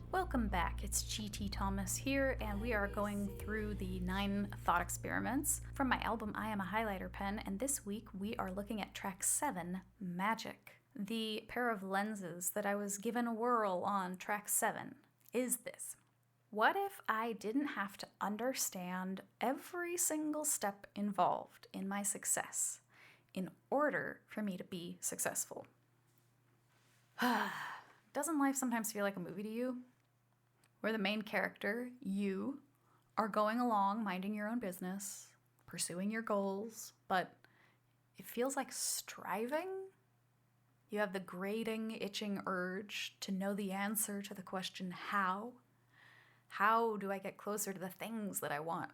Welcome back, it's GT Thomas here, and we are going through the 9 thought experiments from my album I Am a Highlighter Pen, and this week we are looking at track 7, Magic. The pair of lenses that I was given a whirl on track 7 is this. What if I didn't have to understand every single step involved in my success in order for me to be successful? Doesn't life sometimes feel like a movie to you? Where the main character, you, are going along minding your own business, pursuing your goals, but it feels like striving? You have the grating, itching urge to know the answer to the question, how? How do I get closer to the things that I want?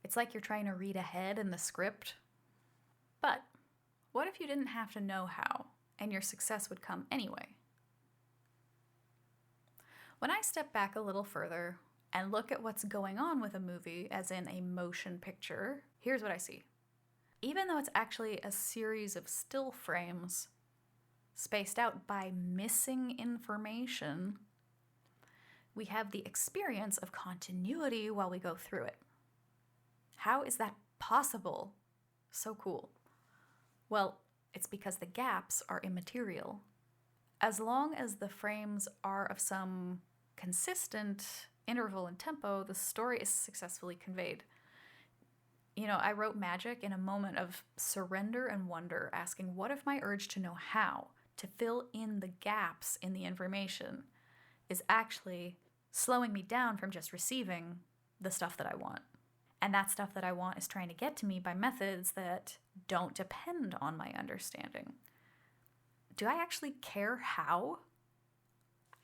It's like you're trying to read ahead in the script. But what if you didn't have to know how, and your success would come anyway? When I step back a little further and look at what's going on with a movie, as in a motion picture, here's what I see. Even though it's actually a series of still frames spaced out by missing information, we have the experience of continuity while we go through it. How is that possible? So cool. Well, it's because the gaps are immaterial. As long as the frames are of some consistent interval and tempo, the story is successfully conveyed. You know, I wrote Magic in a moment of surrender and wonder, asking, what if my urge to know how, to fill in the gaps in the information, is actually slowing me down from just receiving the stuff that I want? And that stuff that I want is trying to get to me by methods that don't depend on my understanding. Do I actually care how?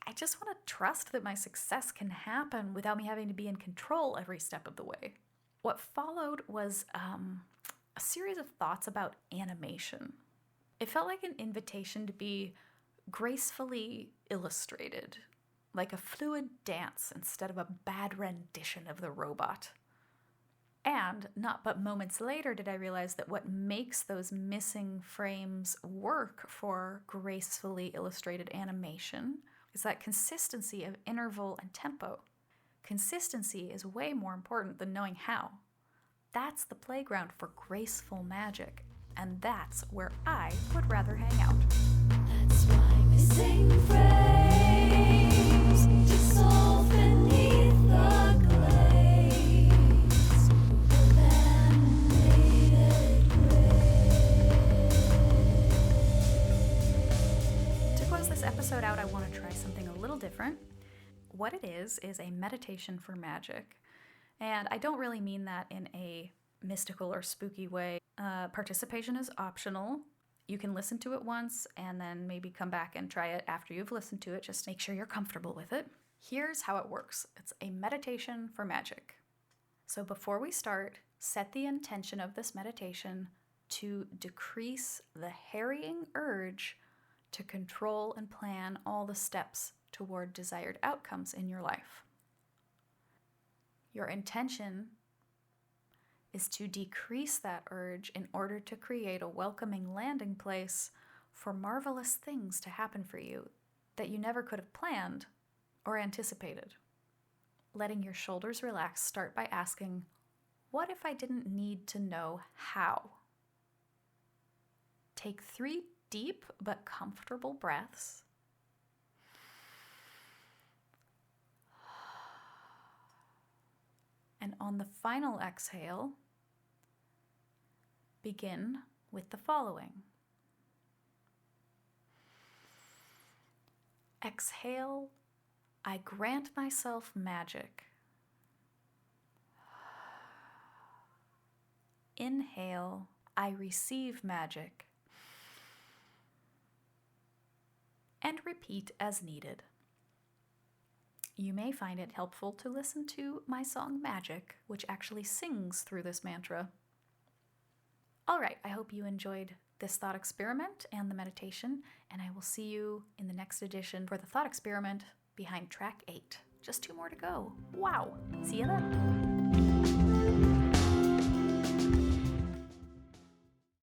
I just want to trust that my success can happen without me having to be in control every step of the way. What followed was a series of thoughts about animation. It felt like an invitation to be gracefully illustrated, like a fluid dance instead of a bad rendition of the robot. And not but moments later did I realize that what makes those missing frames work for gracefully illustrated animation is that consistency of interval and tempo. Consistency is way more important than knowing how. That's the playground for graceful magic, and that's where I would rather hang out. That's why missing frames dissolve beneath the glaze, laminated gray. To close this episode out, I want to try something a little different. What it is a meditation for magic. And I don't really mean that in a mystical or spooky way. Participation is optional. You can listen to it once and then maybe come back and try it after you've listened to it. Just make sure you're comfortable with it. Here's how it works. It's a meditation for magic. So before we start, set the intention of this meditation to decrease the harrying urge to control and plan all the steps toward desired outcomes in your life. Your intention is to decrease that urge in order to create a welcoming landing place for marvelous things to happen for you that you never could have planned or anticipated. Letting your shoulders relax, start by asking, what if I didn't need to know how? Take 3 deep but comfortable breaths. And on the final exhale, begin with the following. Exhale, I grant myself magic. Inhale, I receive magic. And repeat as needed. You may find it helpful to listen to my song Magic, which actually sings through this mantra. All right, I hope you enjoyed this thought experiment and the meditation, and I will see you in the next edition for the thought experiment behind track 8. Just 2 more to go. Wow! See you then!